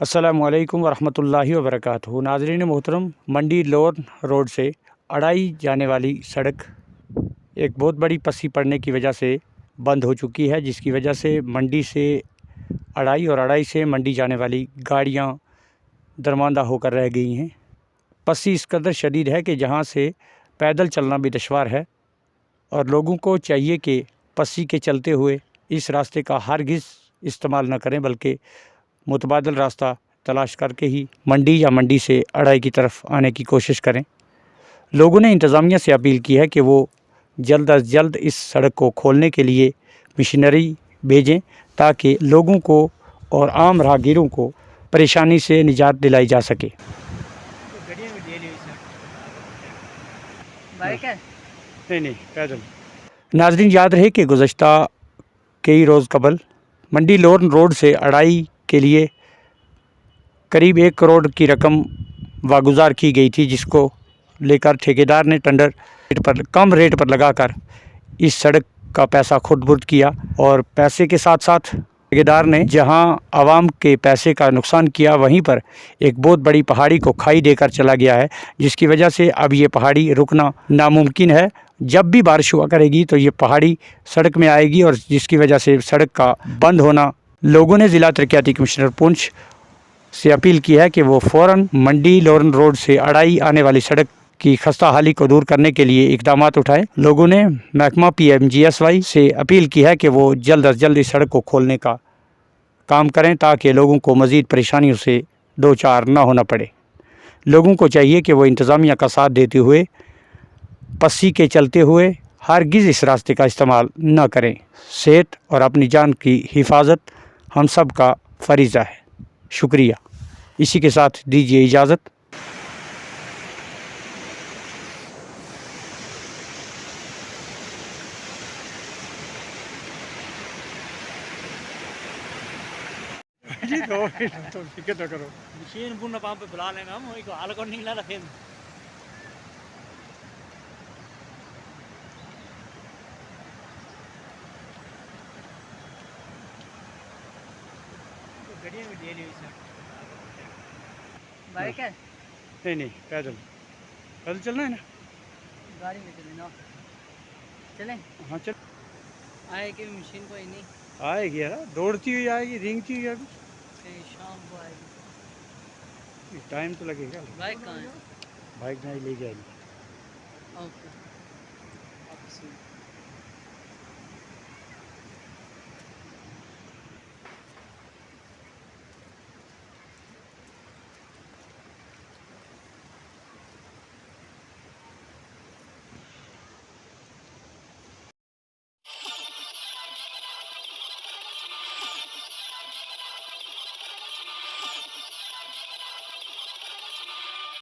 अस्सलामु अलैकुम वरहमतुल्लाहि वबरकातुहू। नाज़रीन मोहतरम, मंडी लोर रोड से अड़ाई जाने वाली सड़क एक बहुत बड़ी पस्सी पड़ने की वजह से बंद हो चुकी है, जिसकी वजह से मंडी से अड़ाई और अड़ाई से मंडी जाने वाली गाड़ियां दरमांदा होकर रह गई हैं। पस्सी इस कदर शदीद है कि जहां से पैदल चलना भी दुश्वार है और लोगों को चाहिए कि पस्सी के चलते हुए इस रास्ते का हरगिज़ इस्तेमाल न करें, बल्कि मुतबादल रास्ता तलाश करके ही मंडी या मंडी से अड़ाई की तरफ आने की कोशिश करें। लोगों ने इंतज़ामिया से अपील की है कि वो जल्द अज जल्द इस सड़क को खोलने के लिए मशीनरी भेजें, ताकि लोगों को और आम राहगीरों को परेशानी से निजात दिलाई जा सके। नहीं पैदल। नाज़रीन, याद रहे कि गुज़श्ता कई रोज़ कबल मंडी लोर रोड से अड़ाई के लिए करीब 1 करोड़ की रकम वागुजार की गई थी, जिसको लेकर ठेकेदार ने टेंडर कम रेट पर लगाकर इस सड़क का पैसा खुद बुर्द किया। और पैसे के साथ साथ ठेकेदार ने जहां आवाम के पैसे का नुकसान किया, वहीं पर एक बहुत बड़ी पहाड़ी को खाई देकर चला गया है, जिसकी वजह से अब ये पहाड़ी रुकना नामुमकिन है। जब भी बारिश हुआ करेगी तो ये पहाड़ी सड़क में आएगी, और जिसकी वजह से सड़क का बंद होना। लोगों ने ज़िला तरक्याती कमिश्नर पुंछ से अपील की है कि वो फ़ौरन मंडी लोरन रोड से अड़ाई आने वाली सड़क की खस्ता हाली को दूर करने के लिए इकदाम उठाएं। लोगों ने महकमा PMGSY से अपील की है कि वो जल्द अज जल्द इस सड़क को खोलने का काम करें, ताकि लोगों को मज़ीद परेशानियों से दो चार ना होना पड़े। लोगों को चाहिए कि वो इंतज़ामिया का साथ देते हुए पस्सी के चलते हुए हरगिज़ इस रास्ते का इस्तेमाल न करें। सेहत और अपनी जान की हिफाजत हम सब का फ़रीज़ा है। शुक्रिया। इसी के साथ दीजिए इजाज़त। जी दो मिनट तो फिक्र तो करो। मशीन पुनः पंप पे बुला लेंगे हम, वही को हाल को निकला फिर गड़िया में डेली बाइक है। नहीं पैदल चलना है ना, गाड़ी में चले ना, चलें। हाँ चल आएगी मशीन कोई नहीं आएगी यार, दौड़ती हुई आएगी, रेंगती हुई आएगी, फिर शाम को आएगी। टाइम तो लगेगा। बाइक कहाँ है? बाइक नहीं ले जाएगी। ओके।